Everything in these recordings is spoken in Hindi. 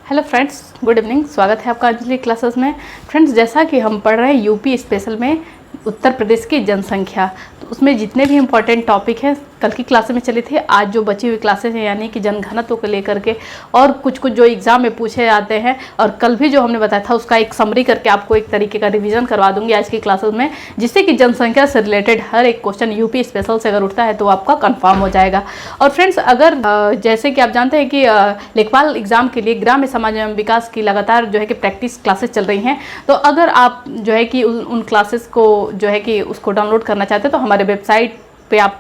Hello friends, good evening. स्वागत है आपका अंजलि क्लासेस में। फ्रेंड्स, जैसा कि हम पढ़ रहे हैं यूपी स्पेशल में उत्तर प्रदेश की जनसंख्या, तो उसमें जितने भी इम्पोर्टेंट टॉपिक हैं कल की क्लासेस में चले थे, आज जो बची हुई क्लासेस हैं यानी कि जनघनत्व को लेकर के और कुछ जो एग्जाम में पूछे जाते हैं, और कल भी जो हमने बताया था उसका एक समरी करके आपको एक तरीके का रिवीजन करवा दूंगी आज की क्लासेस में, जिससे कि जनसंख्या से रिलेटेड हर एक क्वेश्चन यूपी स्पेशल से अगर उठता है तो आपका कन्फर्म हो जाएगा। और फ्रेंड्स, अगर जैसे कि आप जानते हैं कि लेखपाल एग्जाम के लिए ग्राम्य समाज एवं विकास की लगातार जो है कि प्रैक्टिस क्लासेस चल रही हैं, तो अगर आप जो है कि उन क्लासेस को जो है कि उसको डाउनलोड करना चाहते हैं तो हमारे वेबसाइट पे आप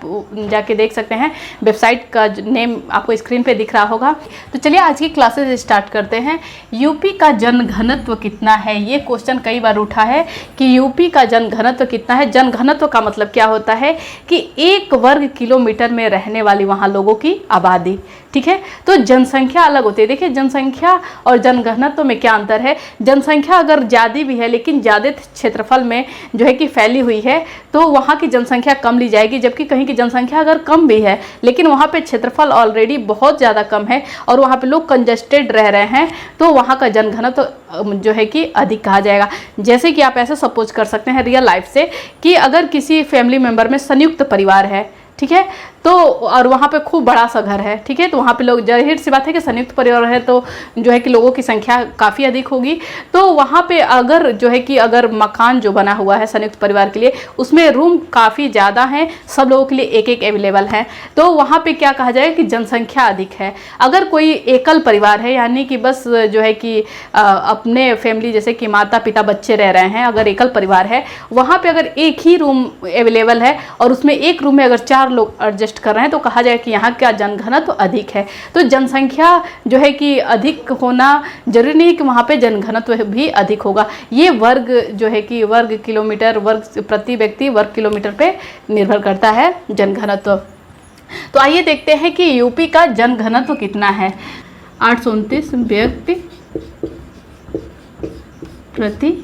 जाके देख सकते हैं। वेबसाइट का नेम आपको स्क्रीन पे दिख रहा होगा। तो चलिए आज की क्लासेस स्टार्ट करते हैं। यूपी का जनघनत्व कितना है, ये क्वेश्चन कई बार उठा है कि यूपी का जनघनत्व कितना है। जनघनत्व का मतलब क्या होता है कि 1 वर्ग किलोमीटर में रहने वाली वहाँ लोगों की आबादी, ठीक है। तो जनसंख्या अलग होती है। देखिए, जनसंख्या और जनघनत्व में क्या अंतर है। जनसंख्या अगर ज़्यादा भी है लेकिन ज़्यादा क्षेत्रफल में जो है कि फैली हुई है तो वहाँ की जनसंख्या कम ली जाएगी, जबकि कहीं की जनसंख्या अगर कम भी है लेकिन वहाँ पे क्षेत्रफल ऑलरेडी बहुत ज़्यादा कम है और वहाँ पे लोग कंजस्टेड रह रहे हैं तो वहाँ का जनघनत्व जो है कि अधिक कहा जाएगा। जैसे कि आप ऐसे सपोज कर सकते हैं रियल लाइफ से कि अगर किसी फैमिली मेम्बर में संयुक्त परिवार है, ठीक है, तो और वहाँ पे खूब बड़ा सा घर है, ठीक है, तो वहाँ पे लोग, जाहिर सी बात है कि संयुक्त परिवार है तो जो है कि लोगों की संख्या काफ़ी अधिक होगी। तो वहाँ पे अगर जो है कि अगर मकान जो बना हुआ है संयुक्त परिवार के लिए उसमें रूम काफ़ी ज़्यादा हैं, सब लोगों के लिए एक एक अवेलेबल है, तो वहाँ पे क्या कहा जाएगा कि जनसंख्या अधिक है। अगर कोई एकल परिवार है यानी कि बस जो है कि अपने फैमिली जैसे कि माता पिता बच्चे रह रहे हैं, अगर एकल परिवार है वहाँ पर अगर एक ही रूम अवेलेबल है और उसमें एक रूम में अगर 4 लोग एडजस्ट कर रहे हैं तो कहा जाए कि यहाँ का जनघनत्व तो अधिक है। तो जनसंख्या जो है कि अधिक होना जरूरी नहीं कि वहाँ पे जनघनत्व भी अधिक होगा। ये वर्ग जो है कि वर्ग किलोमीटर, वर्ग प्रति व्यक्ति वर्ग किलोमीटर पे निर्भर करता है जनघनत्व। तो आइए देखते हैं कि यूपी का जनघनत्व कितना है। 829 व्यक्ति प्रति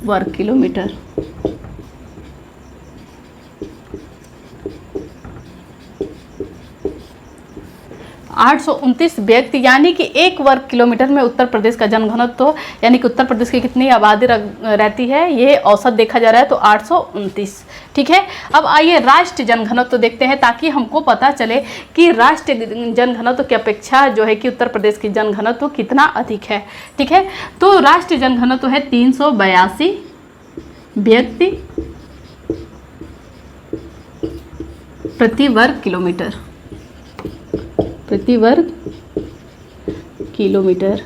वर्ग किलोमीटर। 829 व्यक्ति यानी कि 1 वर्ग किलोमीटर में उत्तर प्रदेश का जनघनत्व यानी कि उत्तर प्रदेश की कितनी आबादी रहती है, ये औसत देखा जा रहा है तो 829, ठीक है। अब आइए राष्ट्रीय जनघनत्व देखते हैं ताकि हमको पता चले कि राष्ट्रीय जनघनत्व की अपेक्षा जो है कि उत्तर प्रदेश की जनघनत्व कितना अधिक है, ठीक है। तो राष्ट्रीय जनघनत्व है 382 व्यक्ति प्रति वर्ग किलोमीटर, प्रति वर्ग किलोमीटर।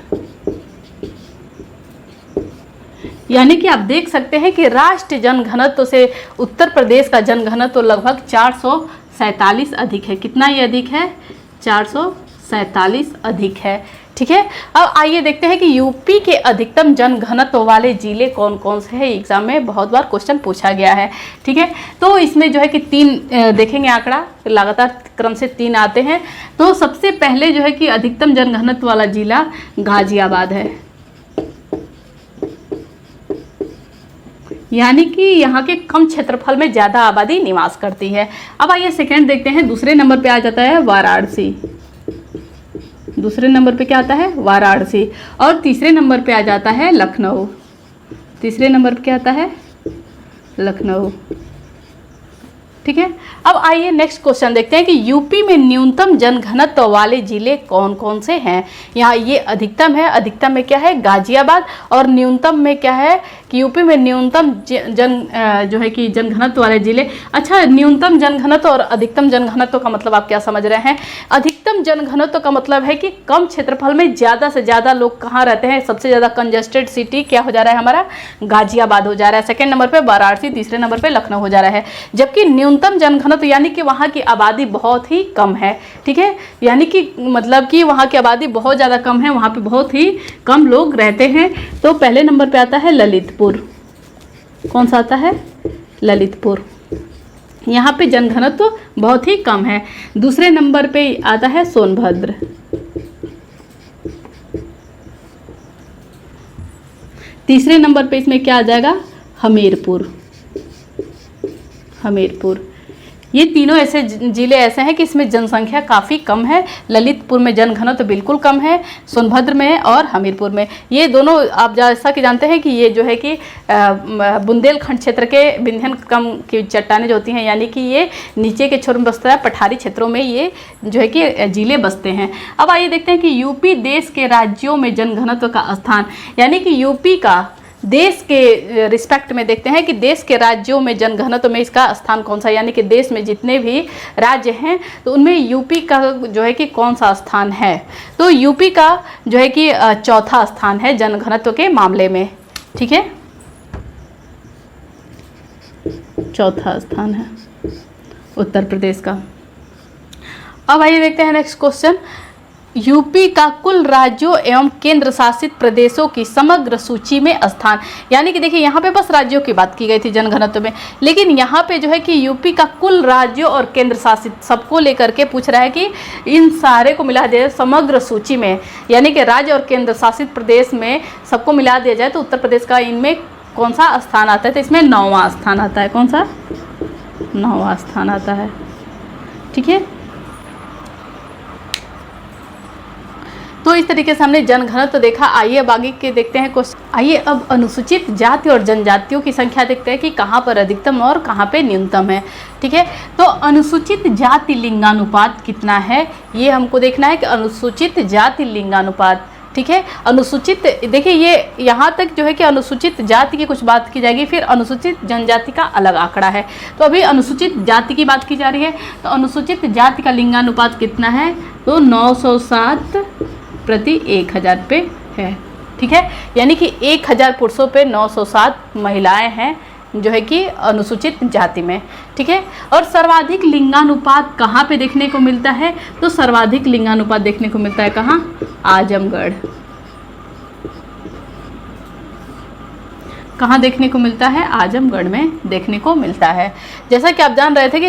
यानी कि आप देख सकते हैं कि राष्ट्रीय जनघनत्व से उत्तर प्रदेश का जनघनत्व लगभग 447 अधिक है। कितना ये अधिक है? 447 अधिक है, ठीक है। अब आइए देखते हैं कि यूपी के अधिकतम जनघनत्व वाले जिले कौन कौन से हैं। एग्जाम में बहुत बार क्वेश्चन पूछा गया है, ठीक है। तो इसमें जो है कि 3 देखेंगे आंकड़ा, लगातार क्रम से 3 आते हैं। तो सबसे पहले जो है कि अधिकतम जनघनत्व वाला जिला गाजियाबाद है, यानी कि यहाँ के कम क्षेत्रफल में ज़्यादा आबादी निवास करती है। अब आइए सेकेंड देखते हैं। दूसरे नंबर पे आ जाता है वाराणसी। दूसरे नंबर पे क्या आता है? वाराणसी। और तीसरे नंबर पे आ जाता है लखनऊ। तीसरे नंबर पे क्या आता है? लखनऊ, ठीक है। अब आइए नेक्स्ट क्वेश्चन देखते हैं कि यूपी में न्यूनतम जनघनत्व वाले जिले कौन कौन से हैं। यहाँ ये अधिकतम है, अधिकतम में क्या है? गाजियाबाद। और न्यूनतम में क्या है कि यूपी में न्यूनतम जो है कि जनघनत्व वाले जिले। अच्छा, न्यूनतम जनघनत्व और अधिकतम जनघनत्व का मतलब आप क्या समझ रहे हैं? अधिकतम जनघनत्व का मतलब है कि कम क्षेत्रफल में ज़्यादा से ज़्यादा लोग कहाँ रहते हैं। सबसे ज़्यादा कंजस्टेड सिटी क्या हो जा रहा है हमारा? गाजियाबाद हो जा रहा है। सेकेंड नंबर पर वाराणसी, तीसरे नंबर पर लखनऊ हो जा रहा है। जबकि न्यूनतम जनघनत्व यानी कि वहाँ की आबादी बहुत ही कम है, ठीक है। यानी कि मतलब कि वहाँ की आबादी बहुत ज़्यादा कम है, वहाँ पे बहुत ही कम लोग रहते हैं। तो पहले नंबर पे आता है ललितपुर। कौन सा आता है? ललितपुर। यहाँ पे जनघनत्व बहुत ही कम है। दूसरे नंबर पे आता है सोनभद्र। तीसरे नंबर पे इसमें क्या आ जाएगा? हमीरपुर। हमीरपुर। ये तीनों ऐसे जिले ऐसे हैं कि इसमें जनसंख्या काफ़ी कम है। ललितपुर में जनघनत्व तो बिल्कुल कम है, सोनभद्र में और हमीरपुर में। ये दोनों आप जैसा कि जानते हैं कि ये जो है कि बुंदेलखंड क्षेत्र के विंध्यनकम की चट्टानें जो होती हैं, यानी कि ये नीचे के छोर में बसता है, पठारी क्षेत्रों में ये जो है कि जिले बसते हैं। अब आइए देखते हैं कि यूपी देश के राज्यों में जनघनत्व का स्थान, यानी कि यूपी का देश के रिस्पेक्ट में देखते हैं कि देश के राज्यों में जनघनत्व में इसका स्थान कौन सा, यानी कि देश में जितने भी राज्य हैं तो उनमें यूपी का जो है कि कौन सा स्थान है। तो यूपी का जो है कि चौथा स्थान है जनघनत्व के मामले में। ठीक है, चौथा स्थान है उत्तर प्रदेश का। अब आइए देखते हैं नेक्स्ट क्वेश्चन। यूपी का कुल राज्यों एवं केंद्र शासित प्रदेशों की समग्र सूची में स्थान, यानी कि देखिए यहाँ पे बस राज्यों की बात की गई थी जनघनत्व में, लेकिन यहाँ पे जो है कि यूपी का कुल राज्यों और केंद्र शासित सबको लेकर के पूछ रहा है कि इन सारे को मिला दिया समग्र सूची में, यानी कि राज्य और केंद्र शासित प्रदेश में सबको मिला दिया जाए तो उत्तर प्रदेश का इनमें कौन सा स्थान आता है। तो इसमें 9वां स्थान आता है। कौन सा? 9वां स्थान आता है। ठीक है, तो इस तरीके से हमने जनघनत्व देखा। आइए अब आगे के देखते हैं क्वेश्चन। आइए अब अनुसूचित जाति और जनजातियों की संख्या देखते हैं कि कहाँ पर अधिकतम और कहाँ पे न्यूनतम है। ठीक है, तो अनुसूचित जाति लिंगानुपात कितना है ये हमको देखना है कि अनुसूचित जाति लिंगानुपात। ठीक है, अनुसूचित देखिए ये यहाँ तक जो है कि अनुसूचित जाति की कुछ बात की जाएगी, फिर अनुसूचित जनजाति का अलग आंकड़ा है। तो अभी अनुसूचित जाति की बात की जा रही है, तो अनुसूचित जाति का लिंगानुपात कितना है? तो 907 प्रति 1000 पे है। ठीक है, यानी कि 1000 पुरुषों पे 907 महिलाएं हैं जो है कि अनुसूचित जाति में। ठीक है, और सर्वाधिक लिंगानुपात कहाँ पे देखने को मिलता है? तो सर्वाधिक लिंगानुपात देखने को मिलता है कहाँ? आजमगढ़। कहाँ देखने को मिलता है? आजमगढ़ में देखने को मिलता है। जैसा कि आप जान रहे थे कि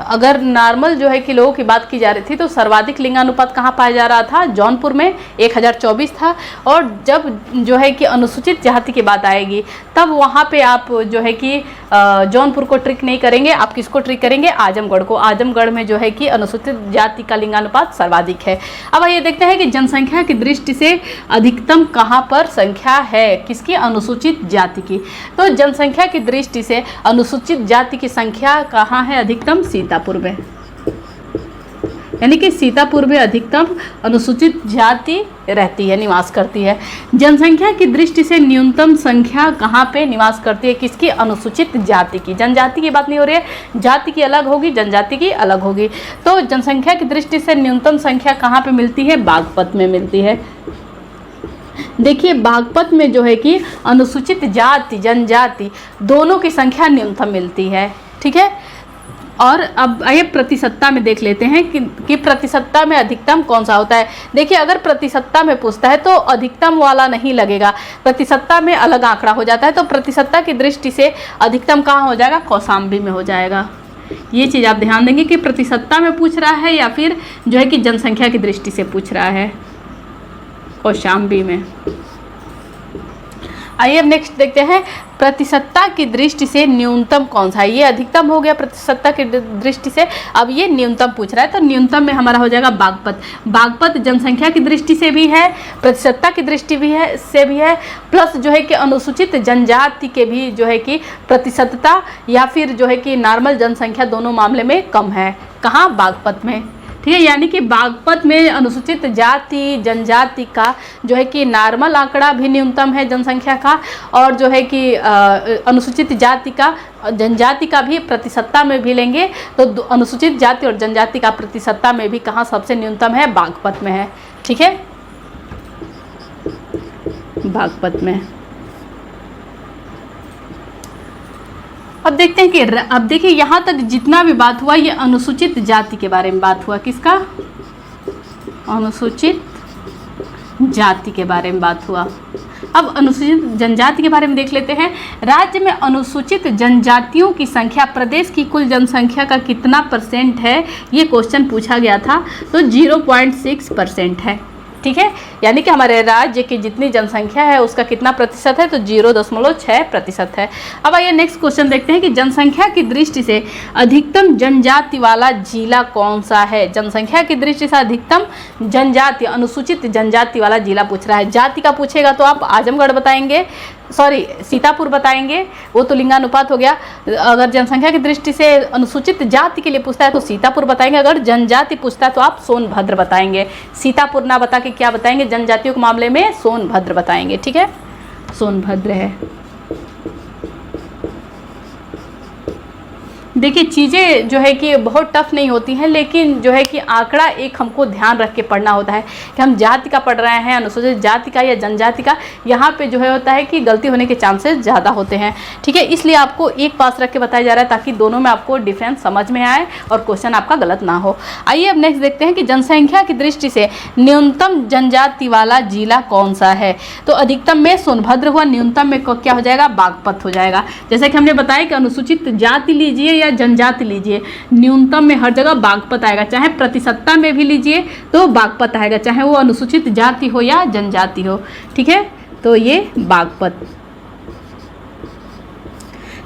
अगर नॉर्मल जो है कि लोगों की बात की जा रही थी तो सर्वाधिक लिंगानुपात कहाँ पाया जा रहा था? जौनपुर में 1024 था। और जब जो है कि अनुसूचित जाति की बात आएगी तब वहाँ पे आप जो है कि जौनपुर को ट्रिक नहीं करेंगे, आप किसको ट्रिक करेंगे? आजमगढ़ को। आजमगढ़ में जो है कि अनुसूचित जाति का लिंगानुपात सर्वाधिक है। अब आइए देखते हैं कि जनसंख्या की दृष्टि से अधिकतम कहाँ पर संख्या है किसकी? अनुसूचित जाति की। तो जनसंख्या की दृष्टि से अनुसूचित जाति की संख्या कहाँ है अधिकतम? सीतापुर में, यानी कि सीतापुर में अधिकतम अनुसूचित जाति रहती है, निवास करती है। जनसंख्या की दृष्टि से न्यूनतम संख्या कहाँ पे निवास करती है किसकी? अनुसूचित जाति की। जनजाति की बात नहीं हो रही है, जाति की अलग होगी, जनजाति की अलग होगी। तो जनसंख्या की दृष्टि से न्यूनतम संख्या कहाँ पे मिलती है? बागपत में मिलती है। देखिए बागपत में जो है कि अनुसूचित जाति जनजाति दोनों की संख्या न्यूनतम मिलती है। ठीक है, और अब आइए प्रतिशतता में देख लेते हैं कि प्रतिशतता में अधिकतम कौन सा होता है। देखिए अगर प्रतिशतता में पूछता है तो अधिकतम वाला नहीं लगेगा, प्रतिशतता में अलग आंकड़ा हो जाता है। तो प्रतिशतता की दृष्टि से अधिकतम कहाँ हो जाएगा? कौशाम्बी में हो जाएगा। ये चीज़ आप ध्यान देंगे कि प्रतिशतता में पूछ रहा है या फिर जो है कि जनसंख्या की दृष्टि से पूछ रहा है। कौशाम्बी में। आइए अब नेक्स्ट देखते हैं प्रतिशतता की दृष्टि से न्यूनतम कौन सा है। ये अधिकतम हो गया प्रतिशतता की दृष्टि से, अब ये न्यूनतम पूछ रहा है। तो न्यूनतम में हमारा हो जाएगा बागपत। बागपत जनसंख्या की दृष्टि से भी है, प्रतिशतता की दृष्टि भी है से भी है, प्लस जो है कि अनुसूचित जनजाति के भी जो है कि प्रतिशतता या फिर जो है कि नॉर्मल जनसंख्या दोनों मामले में कम है। कहाँ? बागपत में। ठीक है, यानी कि बागपत में अनुसूचित जाति जनजाति का जो है कि नॉर्मल आंकड़ा भी न्यूनतम है जनसंख्या का, और जो है कि अनुसूचित जाति का जनजाति का भी प्रतिशतता में भी लेंगे तो अनुसूचित जाति और जनजाति का प्रतिशतता में भी कहाँ सबसे न्यूनतम है? बागपत में है। ठीक है, बागपत में। अब देखते हैं कि अब देखिए यहाँ तक जितना भी बात हुआ ये अनुसूचित जाति के बारे में बात हुआ। किसका? अनुसूचित जाति के बारे में बात हुआ। अब अनुसूचित जनजाति के बारे में देख लेते हैं। राज्य में अनुसूचित जनजातियों की संख्या प्रदेश की कुल जनसंख्या का कितना % है? ये क्वेश्चन पूछा गया था। तो 0.6% है। ठीक है, यानी कि हमारे राज्य की जितनी जनसंख्या है उसका कितना प्रतिशत है, तो 0.6% है। अब आइए नेक्स्ट क्वेश्चन देखते हैं कि जनसंख्या की दृष्टि से अधिकतम जनजाति वाला जिला कौन सा है। जनसंख्या की दृष्टि से अधिकतम जनजाति, अनुसूचित जनजाति वाला जिला पूछ रहा है। जाति का पूछेगा तो आप आजमगढ़ बताएंगे, सॉरी सीतापुर बताएंगे, वो तो लिंगानुपात हो गया। अगर जनसंख्या की दृष्टि से अनुसूचित जाति के लिए पूछता है तो सीतापुर बताएंगे, अगर जनजाति पूछता है तो आप सोनभद्र बताएंगे। सीतापुर ना बता के क्या बताएंगे, जनजातियों के मामले में सोनभद्र बताएंगे। ठीक है, सोनभद्र है। देखिए चीज़ें जो है कि बहुत टफ नहीं होती हैं, लेकिन जो है कि आंकड़ा एक हमको ध्यान रख के पढ़ना होता है कि हम जाति का पढ़ रहे हैं, अनुसूचित जाति का या जनजाति का, यहाँ पे जो है होता है कि गलती होने के चांसेस ज़्यादा होते हैं। ठीक है, इसलिए आपको एक पास रख के बताया जा रहा है ताकि दोनों में आपको डिफरेंस समझ में आए और क्वेश्चन आपका गलत ना हो। आइए अब नेक्स्ट देखते हैं कि जनसंख्या की दृष्टि से न्यूनतम जनजाति वाला जिला कौन सा है। तो अधिकतम में सोनभद्र हुआ, न्यूनतम में क्या हो जाएगा, बागपत हो जाएगा। जैसे कि हमने बताया कि अनुसूचित जाति लीजिए या जनजाति लीजिए, न्यूनतम में हर जगह बागपत आएगा, चाहे प्रतिशतता में भी लीजिए तो बागपत आएगा, चाहे वो अनुसूचित जाति हो या जनजाति हो। ठीक है, तो ये बागपत,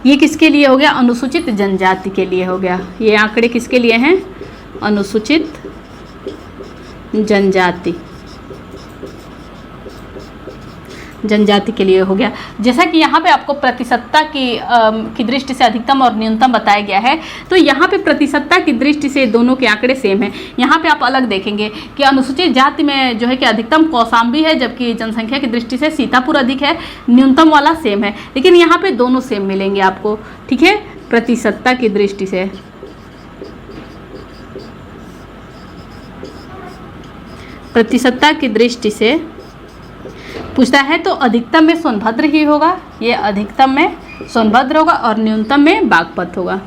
ये किसके लिए हो गया, अनुसूचित जनजाति के लिए हो गया। ये आंकड़े किसके लिए हैं, अनुसूचित जनजाति के लिए हो गया। जैसा कि यहाँ पे आपको प्रतिशतता की दृष्टि से अधिकतम और न्यूनतम बताया गया है, तो यहाँ पे प्रतिशतता की दृष्टि से दोनों के आंकड़े सेम हैं। यहाँ पे आप अलग देखेंगे कि अनुसूचित जाति में जो है कि अधिकतम कौशाम्बी है, जबकि जनसंख्या की दृष्टि से सीतापुर अधिक है, न्यूनतम वाला सेम है, लेकिन यहाँ पे दोनों सेम मिलेंगे आपको। ठीक है, प्रतिशतता की दृष्टि से, प्रतिशतता की दृष्टि से पूछता है तो अधिकतम में सोनभद्र ही होगा, ये अधिकतम में सोनभद्र होगा और न्यूनतम में बागपत होगा।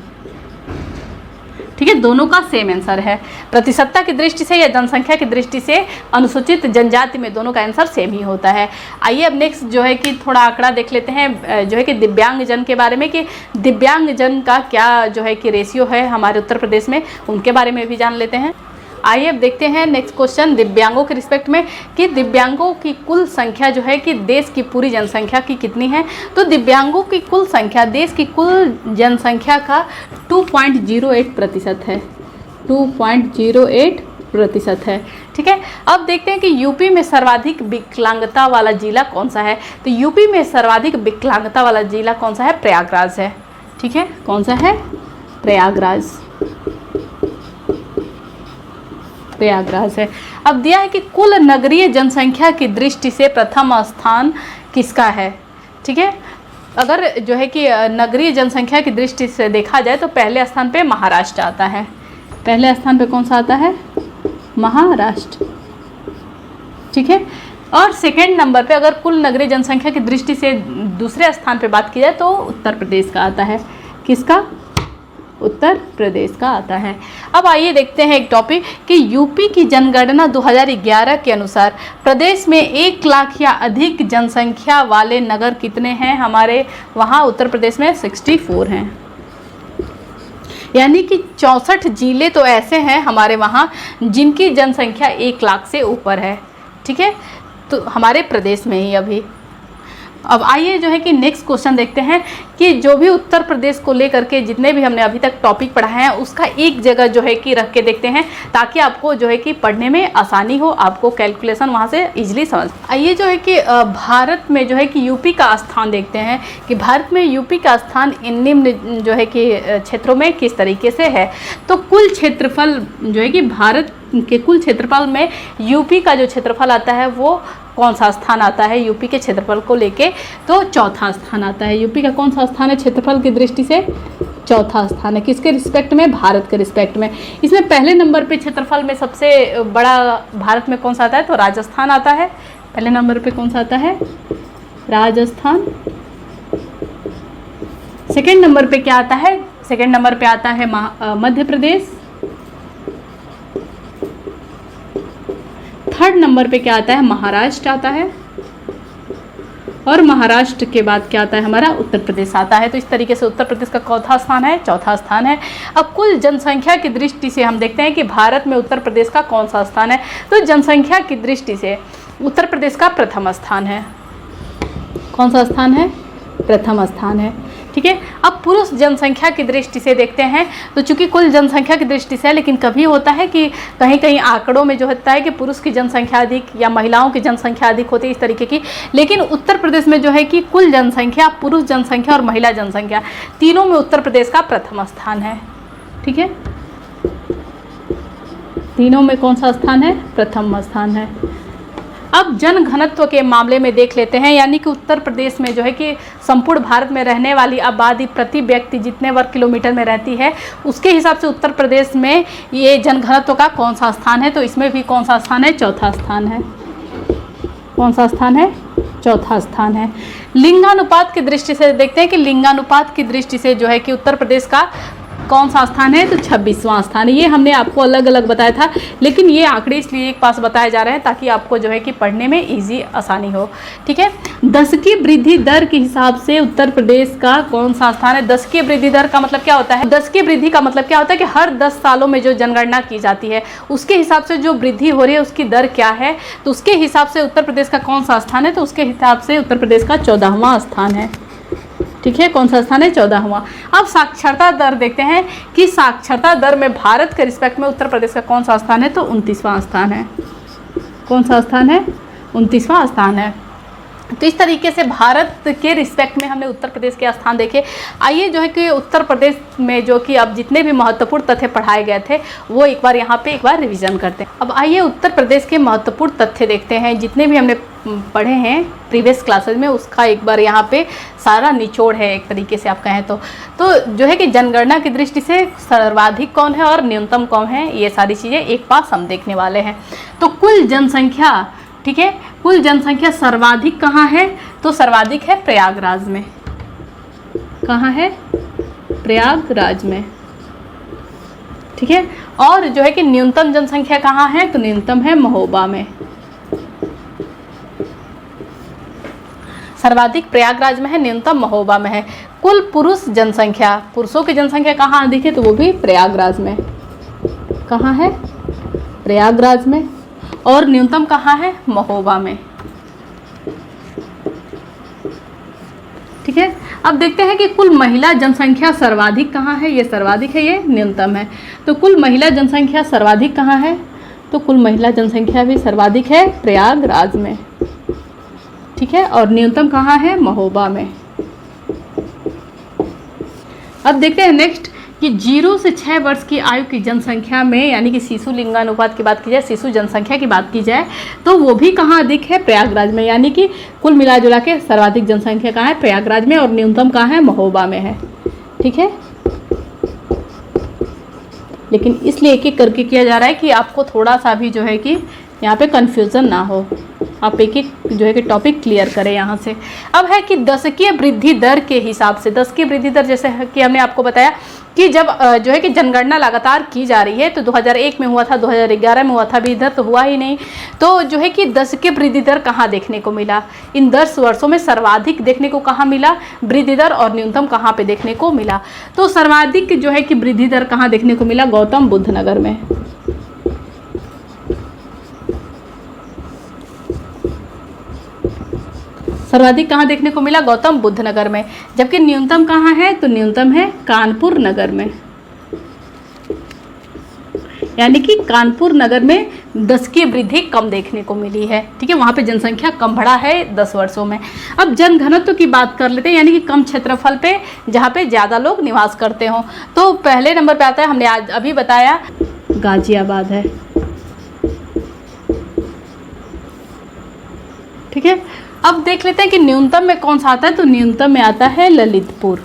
ठीक है, दोनों का सेम आंसर है। प्रतिशतता की दृष्टि से या जनसंख्या की दृष्टि से अनुसूचित जनजाति में दोनों का आंसर सेम ही होता है। आइए अब नेक्स्ट जो है कि थोड़ा आंकड़ा देख लेते हैं जो है कि दिव्यांगजन के बारे में, कि दिव्यांगजन का क्या जो है कि रेशियो है हमारे उत्तर प्रदेश में, उनके बारे में भी जान लेते हैं। आइए अब देखते हैं नेक्स्ट क्वेश्चन दिव्यांगों के रिस्पेक्ट में कि दिव्यांगों की कुल संख्या जो है कि देश की पूरी जनसंख्या की कितनी है। तो दिव्यांगों की कुल संख्या देश की कुल जनसंख्या का 2.08% है, 2.08% है। ठीक है, अब देखते हैं कि यूपी में सर्वाधिक विकलांगता वाला जिला कौन सा है। तो यूपी में सर्वाधिक विकलांगता वाला जिला कौन सा है, प्रयागराज है। ठीक है, कौन सा है, प्रयागराज है। अब दिया है कि कुल नगरीय जनसंख्या की दृष्टि से प्रथम स्थान किसका है। ठीक है, अगर जो है कि नगरीय जनसंख्या की दृष्टि से देखा जाए तो पहले स्थान पे महाराष्ट्र आता है। पहले स्थान पे कौन सा आता है, महाराष्ट्र। ठीक है, और सेकेंड नंबर पे अगर कुल नगरीय जनसंख्या की दृष्टि से दूसरे स्थान पे बात की जाए तो उत्तर प्रदेश का आता है। किसका, उत्तर प्रदेश का आता है। अब आइए देखते हैं एक टॉपिक कि यूपी की जनगणना 2011 के अनुसार प्रदेश में 1 लाख या अधिक जनसंख्या वाले नगर कितने हैं। हमारे वहाँ उत्तर प्रदेश में 64 हैं, यानी कि 64 जिले तो ऐसे हैं हमारे वहाँ जिनकी जनसंख्या 1 लाख से ऊपर है। ठीक है, तो हमारे प्रदेश में ही अभी। अब आइए जो है कि नेक्स्ट क्वेश्चन देखते हैं कि जो भी उत्तर प्रदेश को लेकर के जितने भी हमने अभी तक टॉपिक पढ़ा है उसका एक जगह जो है कि रख के देखते हैं ताकि आपको जो है कि पढ़ने में आसानी हो, आपको कैलकुलेशन वहाँ से इजीली समझ। आइए जो है कि भारत में जो है कि यूपी का स्थान देखते हैं कि भारत में यूपी का स्थान इन निम्न जो है कि क्षेत्रों में किस तरीके से है। तो कुल क्षेत्रफल जो है कि भारत के कुल क्षेत्रफल में यूपी का जो क्षेत्रफल आता है वो कौन सा स्थान आता है यूपी के क्षेत्रफल को लेके, तो चौथा स्थान आता है। यूपी का कौन सा स्थान है क्षेत्रफल की दृष्टि से, चौथा स्थान है। किसके रिस्पेक्ट में, भारत के रिस्पेक्ट में। इसमें पहले नंबर पे क्षेत्रफल में सबसे बड़ा भारत में कौन सा आता है, तो राजस्थान आता है। पहले नंबर पे कौन सा आता है, राजस्थान। सेकेंड नंबर पे क्या आता है, सेकेंड नंबर पे आता है मध्य प्रदेश। थर्ड नंबर पे क्या आता है, महाराष्ट्र आता है। और महाराष्ट्र के बाद क्या आता है हमारा उत्तर प्रदेश आता है। तो इस तरीके से उत्तर प्रदेश का चौथा स्थान है, चौथा स्थान है। अब कुल जनसंख्या की दृष्टि से हम देखते हैं कि भारत में उत्तर प्रदेश का कौन सा स्थान है। तो जनसंख्या की दृष्टि से उत्तर प्रदेश का प्रथम स्थान है। कौन सा स्थान है? प्रथम स्थान है। ठीक है। अब पुरुष जनसंख्या की दृष्टि से देखते हैं तो चूंकि कुल जनसंख्या की दृष्टि से है, लेकिन कभी होता है कि कहीं कहीं आंकड़ों में जो होता है कि पुरुष की जनसंख्या अधिक या महिलाओं की जनसंख्या अधिक होती है इस तरीके की। लेकिन उत्तर प्रदेश में जो है कि कुल जनसंख्या, पुरुष जनसंख्या और महिला जनसंख्या तीनों में उत्तर प्रदेश का प्रथम स्थान है। ठीक है, तीनों में कौन सा स्थान है? प्रथम स्थान है। अब जन घनत्व के मामले में देख लेते हैं, यानी कि उत्तर प्रदेश में जो है कि संपूर्ण भारत में रहने वाली आबादी प्रति व्यक्ति जितने वर्ग किलोमीटर में रहती है उसके हिसाब से उत्तर प्रदेश में ये जन घनत्व का कौन सा स्थान है। तो इसमें भी कौन सा स्थान है? चौथा स्थान है। कौन सा स्थान है? चौथा स्थान है। लिंगानुपात की दृष्टि से देखते हैं कि लिंगानुपात की दृष्टि से जो है कि उत्तर प्रदेश का कौन सा स्थान है? तो 26वां स्थान है। ये हमने आपको अलग अलग बताया था, लेकिन ये आंकड़े इसलिए एक पास बताए जा रहे हैं ताकि आपको जो है कि पढ़ने में इजी आसानी हो। ठीक है, दशकीय वृद्धि दर के हिसाब से उत्तर प्रदेश का कौन सा स्थान है? दशकीय वृद्धि दर का मतलब क्या होता है? दशकीय वृद्धि का मतलब क्या होता है कि हर 10 सालों में जो जनगणना की जाती है उसके हिसाब से जो वृद्धि हो रही है उसकी दर क्या है। तो उसके हिसाब से उत्तर प्रदेश का कौन सा स्थान है? तो उसके हिसाब से उत्तर प्रदेश का 14वां स्थान है। ठीक है, कौन सा स्थान है? 14वां। अब साक्षरता दर देखते हैं कि साक्षरता दर में भारत के रिस्पेक्ट में उत्तर प्रदेश का कौन सा स्थान है? तो 29वां स्थान है। कौन सा स्थान है? 29वां स्थान है। तो इस तरीके से भारत के रिस्पेक्ट में हमने उत्तर प्रदेश के स्थान देखे। आइए जो है कि उत्तर प्रदेश में जो कि अब जितने भी महत्वपूर्ण तथ्य पढ़ाए गए थे वो एक बार यहाँ पे एक बार रिवीजन करते हैं। अब आइए उत्तर प्रदेश के महत्वपूर्ण तथ्य देखते हैं, जितने भी हमने पढ़े हैं प्रीवियस क्लासेज में उसका एक बार यहाँ पे सारा निचोड़ है एक तरीके से आप कहें तो जो है कि जनगणना की दृष्टि से सर्वाधिक कौन है और न्यूनतम कौन है, ये सारी चीज़ें एक पास हम देखने वाले हैं। तो कुल जनसंख्या, ठीक है, कुल जनसंख्या सर्वाधिक कहाँ है? तो सर्वाधिक है प्रयागराज में। कहाँ है? प्रयागराज में। ठीक है, और जो है कि न्यूनतम जनसंख्या कहाँ है? तो न्यूनतम है महोबा में। सर्वाधिक प्रयागराज में है, न्यूनतम महोबा में है। कुल पुरुष जनसंख्या, पुरुषों की जनसंख्या कहाँ अधिक है? तो वो भी प्रयागराज में। कहाँ है? प्रयागराज में। और न्यूनतम कहाँ है? महोबा में। ठीक है, अब देखते हैं कि कुल महिला जनसंख्या सर्वाधिक कहाँ है? ये सर्वाधिक है, ये न्यूनतम है। तो कुल महिला जनसंख्या सर्वाधिक कहाँ है? तो कुल महिला जनसंख्या भी सर्वाधिक है प्रयागराज में। ठीक है, और न्यूनतम कहाँ है? महोबा में। अब देखते हैं नेक्स्ट कि 0 से 6 वर्ष की आयु की जनसंख्या में, यानी कि शिशु लिंगानुपात की बात की जाए, शिशु जनसंख्या की बात की जाए तो वो भी कहाँ अधिक है? प्रयागराज में। यानी कि कुल मिला जुला के सर्वाधिक जनसंख्या कहाँ है? प्रयागराज में। और न्यूनतम कहाँ है? महोबा में है। ठीक है, लेकिन इसलिए एक एक करके किया जा रहा है कि आपको थोड़ा सा भी जो है कि यहाँ पे कन्फ्यूज़न ना हो, आप एक एक जो है कि टॉपिक क्लियर करें यहाँ से। अब है कि दशकीय वृद्धि दर के हिसाब से, दशकीय वृद्धि दर जैसे कि हमने आपको बताया कि जब जो है कि जनगणना लगातार की जा रही है, तो 2001 में हुआ था, 2011 में हुआ था, अभी इधर तो हुआ ही नहीं। तो जो है कि दशकीय वृद्धि दर कहाँ देखने को मिला? इन 10 वर्षों में सर्वाधिक देखने को कहाँ मिला वृद्धि दर, और न्यूनतम कहाँ पे देखने को मिला? तो सर्वाधिक जो है कि वृद्धि दर कहाँ देखने को मिला? गौतम बुद्ध नगर में। सर्वाधिक कहाँ देखने को मिला? गौतम बुद्ध नगर में। जबकि न्यूनतम कहाँ है? तो न्यूनतम है कानपुर नगर में। यानी कि कानपुर नगर में दशकीय वृद्धि कम देखने को मिली है। ठीक है, वहाँ पे जनसंख्या कम बढ़ा है 10 वर्षों में। अब जन घनत्व की बात कर लेते हैं, यानी कि कम क्षेत्रफल पे जहाँ पे ज़्यादा लोग निवास करते हों। तो पहले नंबर पे आता है, हमने आज अभी बताया, गाजियाबाद है। ठीक है, अब देख लेते हैं कि न्यूनतम में कौन सा आता है। तो न्यूनतम में आता है ललितपुर।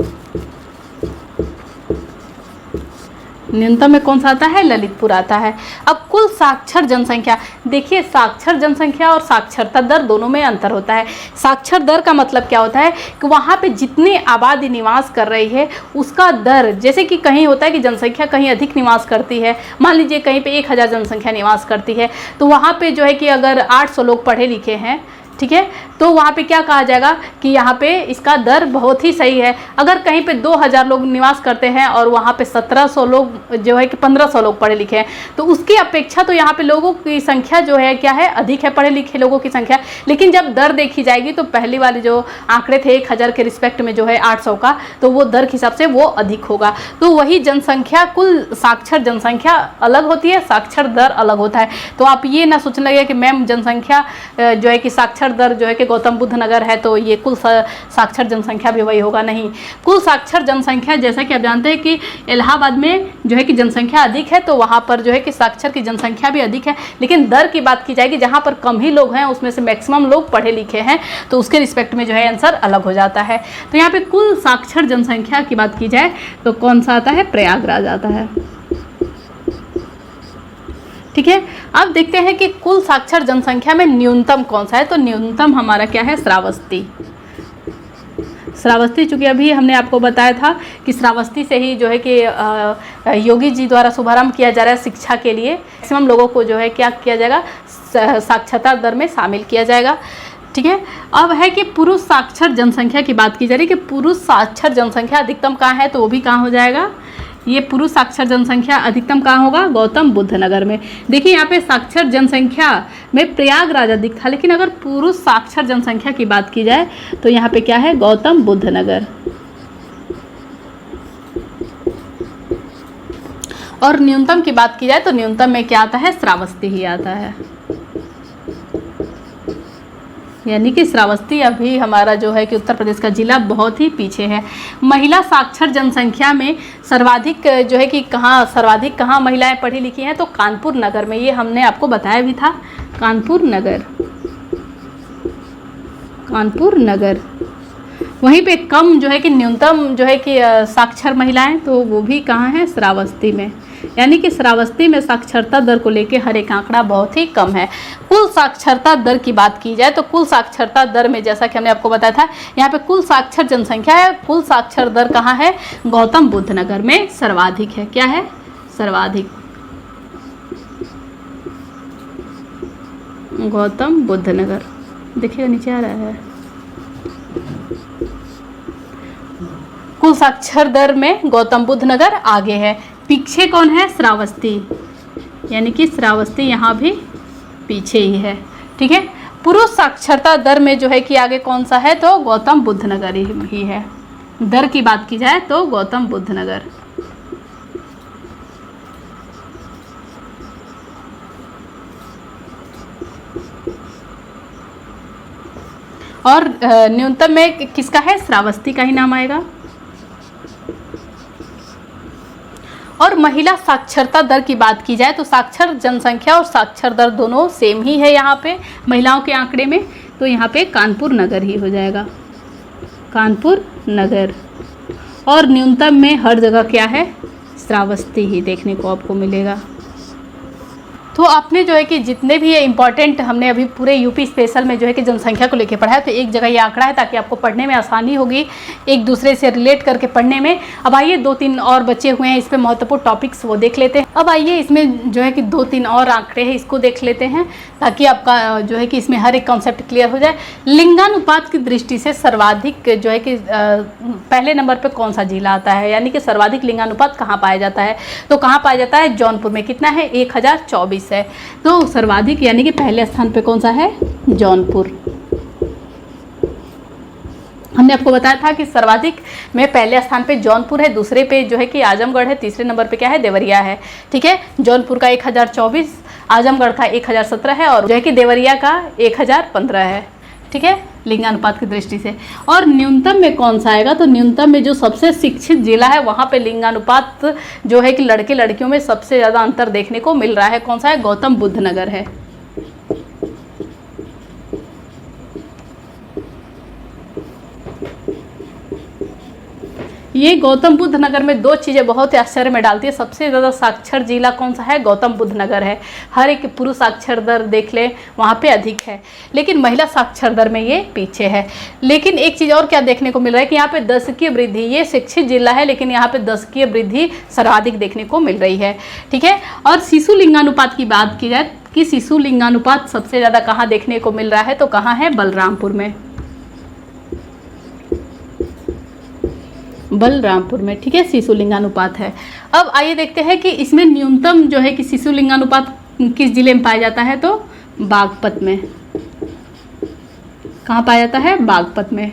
न्यूनतम में कौन सा आता है? ललितपुर आता है। अब कुल साक्षर जनसंख्या, देखिए साक्षर जनसंख्या और साक्षरता दर दोनों में अंतर होता है। साक्षर दर का मतलब क्या होता है कि वहाँ पे जितनी आबादी निवास कर रही है उसका दर, जैसे कि कहीं होता है कि जनसंख्या कहीं अधिक निवास करती है, मान लीजिए कहीं पे 1000 जनसंख्या निवास करती है, तो वहाँ पे जो है कि अगर 800 लोग पढ़े लिखे हैं, ठीक है। तो वहाँ पे क्या कहा जाएगा कि यहाँ पे इसका दर बहुत ही सही है। अगर कहीं पे 2000 लोग निवास करते हैं और वहाँ पे 1700 लोग जो है कि 1500 लोग पढ़े लिखे हैं, तो उसकी अपेक्षा तो यहाँ पे लोगों की संख्या जो है क्या है, अधिक है, पढ़े लिखे लोगों की संख्या। लेकिन जब दर देखी जाएगी तो पहली वाले जो आंकड़े थे 1000 के रिस्पेक्ट में जो है 800 का, तो वो दर के हिसाब से वो अधिक होगा। तो वही जनसंख्या, कुल साक्षर जनसंख्या अलग होती है, साक्षर दर अलग होता है। तो आप ये ना सोचने लगे कि मैम जनसंख्या जो है कि साक्षर दर जो है कि गौतम बुद्ध नगर है तो ये कुल साक्षर जनसंख्या भी वही होगा, नहीं। कुल साक्षर जनसंख्या, जैसा कि आप जानते हैं कि इलाहाबाद में जो है कि जनसंख्या अधिक है तो वहाँ पर जो है कि साक्षर की जनसंख्या भी अधिक है। लेकिन दर की बात की जाएगी, जहाँ पर कम ही लोग हैं उसमें से मैक्सिमम लोग पढ़े लिखे हैं, तो उसके रिस्पेक्ट में जो है आंसर अलग हो जाता है। तो यहाँ पे कुल साक्षर जनसंख्या की बात की जाए तो कौन सा आता है, प्रयागराज आता है, ठीक है। अब देखते हैं कि कुल साक्षर जनसंख्या में न्यूनतम कौन सा है। तो न्यूनतम हमारा क्या है, श्रावस्ती। श्रावस्ती, चूँकि अभी हमने आपको बताया था कि श्रावस्ती से ही जो है कि योगी जी द्वारा शुभारंभ किया जा रहा है शिक्षा के लिए। मैक्सिमम लोगों को जो है क्या किया जाएगा, साक्षरता दर में शामिल किया जाएगा, ठीक है। अब है कि पुरुष साक्षर जनसंख्या की बात की जा रही है कि पुरुष साक्षर जनसंख्या अधिकतम कहाँ है, तो वो भी कहाँ हो जाएगा, ये पुरुष साक्षर जनसंख्या अधिकतम कहाँ होगा, गौतम बुद्ध नगर में। देखिए यहाँ पे साक्षर जनसंख्या में प्रयागराज अधिक था, लेकिन अगर पुरुष साक्षर जनसंख्या की बात की जाए तो यहाँ पे क्या है, गौतम बुद्ध नगर। और न्यूनतम की बात की जाए तो न्यूनतम में क्या आता है, श्रावस्ती ही आता है, यानी कि श्रावस्ती अभी हमारा जो है कि उत्तर प्रदेश का जिला बहुत ही पीछे है। महिला साक्षर जनसंख्या में सर्वाधिक जो है कि सर्वाधिक कहाँ महिलाएं पढ़ी लिखी हैं, तो कानपुर नगर में। ये हमने आपको बताया भी था, कानपुर नगर, कानपुर नगर। वहीं पे कम जो है कि न्यूनतम जो है कि साक्षर महिलाएं, तो वो भी कहाँ है, श्रावस्ती में। यानी कि श्रावस्ती में साक्षरता दर को लेके हर एक आंकड़ा बहुत ही कम है। कुल साक्षरता दर की बात की जाए तो कुल साक्षरता दर में, जैसा कि हमने आपको बताया था, यहाँ पे कुल साक्षर जनसंख्या है, कुल साक्षर दर कहाँ है, गौतम बुद्ध नगर में सर्वाधिक है। क्या है, सर्वाधिक, गौतम बुद्ध नगर। देखिएगा नीचे आ रहा है, कुल साक्षर दर में गौतम बुद्ध नगर आगे है। पीछे कौन है, श्रावस्ती, यानी कि श्रावस्ती यहाँ भी पीछे ही है, ठीक है। पुरुष साक्षरता दर में जो है कि आगे कौन सा है, तो गौतम बुद्ध नगर ही है। दर की बात की जाए तो गौतम बुद्ध नगर। और न्यूनतम में किसका है, श्रावस्ती का ही नाम आएगा। और महिला साक्षरता दर की बात की जाए तो साक्षर जनसंख्या और साक्षर दर दोनों सेम ही है यहाँ पे महिलाओं के आंकड़े में, तो यहाँ पे कानपुर नगर ही हो जाएगा, कानपुर नगर। और न्यूनतम में हर जगह क्या है, श्रावस्ती ही देखने को आपको मिलेगा। तो आपने जो है कि जितने भी ये इंपॉर्टेंट हमने अभी पूरे यूपी स्पेशल में जो है कि जनसंख्या को लेके पढ़ा है, तो एक जगह ये आंकड़ा है ताकि आपको पढ़ने में आसानी होगी, एक दूसरे से रिलेट करके पढ़ने में। अब आइए 2-3 और बचे हुए हैं इस पे महत्वपूर्ण टॉपिक्स, वो देख लेते हैं। अब आइए इसमें जो है कि 2-3 और आंकड़े हैं, इसको देख लेते हैं ताकि आपका जो है कि इसमें हर एक कॉन्सेप्ट क्लियर हो जाए। लिंगानुपात की दृष्टि से सर्वाधिक जो है कि पहले नंबर पर कौन सा जिला आता है, यानी कि सर्वाधिक लिंगानुपात कहाँ पाया जाता है, तो कहाँ पाया जाता है, जौनपुर में। कितना है, 1024 है। तो सर्वाधिक यानी कि पहले स्थान पे कौन सा है, जौनपुर। हमने आपको बताया था कि सर्वाधिक में पहले स्थान पे जौनपुर है, दूसरे पे जो है कि आजमगढ़ है, तीसरे नंबर पे क्या है, देवरिया है, ठीक है। जौनपुर का 1024, आजमगढ़ का 1017 है और जो है कि देवरिया का 1015 है, ठीक है, लिंगानुपात की दृष्टि से। और न्यूनतम में कौन सा आएगा, तो न्यूनतम में जो सबसे शिक्षित जिला है वहाँ पे लिंगानुपात जो है कि लड़के लड़कियों में सबसे ज़्यादा अंतर देखने को मिल रहा है, कौन सा है, गौतम बुद्ध नगर है। ये गौतम बुद्ध नगर में दो चीज़ें बहुत आश्चर्य में डालती है। सबसे ज़्यादा साक्षर जिला कौन सा है, गौतम बुद्ध नगर है। हर एक पुरुष साक्षर दर देख ले वहाँ पे अधिक है, लेकिन महिला साक्षर दर में ये पीछे है। लेकिन एक चीज़ और क्या देखने को मिल रहा है कि यहाँ पे दशकीय वृद्धि, ये शिक्षित जिला है लेकिन यहाँ पे दशकीय वृद्धि सर्वाधिक देखने को मिल रही है, ठीक है। और शिशु लिंगानुपात की बात की जाए कि शिशु लिंगानुपात सबसे ज़्यादा कहाँ देखने को मिल रहा है, तो कहाँ है, बलरामपुर में, बलरामपुर में, ठीक है, शिशु लिंगानुपात है। अब आइए देखते हैं कि इसमें न्यूनतम जो है कि शिशु लिंगानुपात किस जिले में पाया जाता है, तो बागपत में। कहाँ पाया जाता है, बागपत में,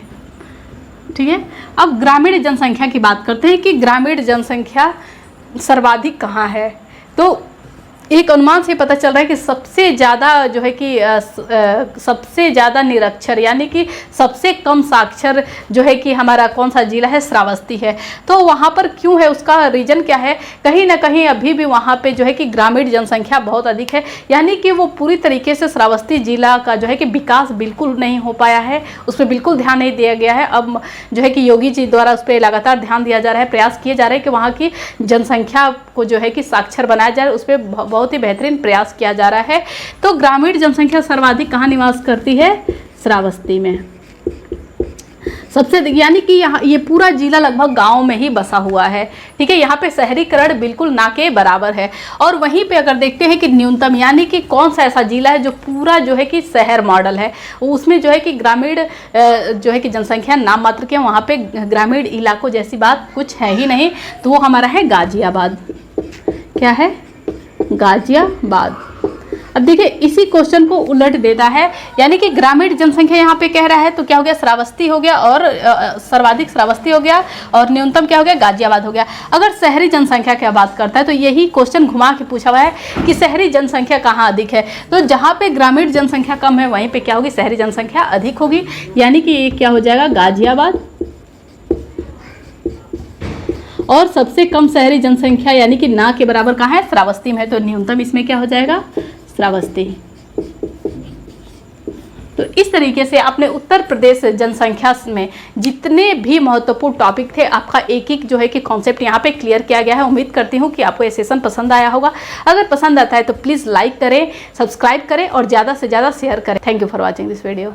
ठीक है। अब ग्रामीण जनसंख्या की बात करते हैं कि ग्रामीण जनसंख्या सर्वाधिक कहाँ है, तो एक अनुमान से पता चल रहा है कि सबसे ज़्यादा जो है कि सबसे ज़्यादा निरक्षर यानी कि सबसे कम साक्षर जो है कि हमारा कौन सा जिला है, श्रावस्ती है। तो वहाँ पर क्यों है, उसका रीज़न क्या है, कहीं ना कहीं अभी भी वहाँ पे जो है कि ग्रामीण जनसंख्या बहुत अधिक है, यानी कि वो पूरी तरीके से श्रावस्ती जिला का जो है कि विकास बिल्कुल नहीं हो पाया है, उस पर बिल्कुल ध्यान नहीं दिया गया है। अब जो है कि योगी जी द्वारा उस पर लगातार ध्यान दिया जा रहा है, प्रयास किए जा रहे हैं कि वहाँ की जनसंख्या को जो है कि साक्षर बनाया जाए, उस पर बहुत ही बेहतरीन प्रयास किया जा रहा है। तो ग्रामीण जनसंख्या सर्वाधिक कहाँ निवास करती है, श्रावस्ती में सबसे, यानी कि यहाँ ये पूरा जिला लगभग गांव में ही बसा हुआ है, ठीक है। यहाँ पे शहरीकरण बिल्कुल ना के बराबर है। और वहीं पे अगर देखते हैं कि न्यूनतम यानी कि कौन सा ऐसा जिला है जो पूरा जो है कि शहर मॉडल है, उसमें जो है कि ग्रामीण जो है कि जनसंख्या नाम मात्र के, वहाँ पे ग्रामीण इलाकों जैसी बात कुछ है ही नहीं, तो वो हमारा है गाजियाबाद। क्या है, गाजियाबाद। अब देखिए इसी क्वेश्चन को उलट देता है, यानी कि ग्रामीण जनसंख्या यहाँ पे कह रहा है, तो क्या हो गया, श्रावस्ती हो गया, और सर्वाधिक श्रावस्ती हो गया, और न्यूनतम क्या हो गया, गाजियाबाद हो गया। अगर शहरी जनसंख्या की बात करता है तो यही क्वेश्चन घुमा के पूछा हुआ है कि शहरी जनसंख्या कहाँ अधिक है, तो जहाँ पे ग्रामीण जनसंख्या कम है वहीं पे क्या होगी, शहरी जनसंख्या अधिक होगी, यानी कि ये क्या हो जाएगा, गाजियाबाद। और सबसे कम शहरी जनसंख्या यानी कि ना के बराबर कहाँ है, श्रावस्ती में है, तो न्यूनतम इसमें क्या हो जाएगा, श्रावस्ती। तो इस तरीके से आपने उत्तर प्रदेश जनसंख्या में जितने भी महत्वपूर्ण टॉपिक थे, आपका एक एक जो है कि कॉन्सेप्ट यहाँ पे क्लियर किया गया है। उम्मीद करती हूँ कि आपको ये सेशन पसंद आया होगा। अगर पसंद आता है तो प्लीज़ लाइक करें, सब्सक्राइब करें और ज़्यादा से ज़्यादा शेयर करें। Thank you for watching this video.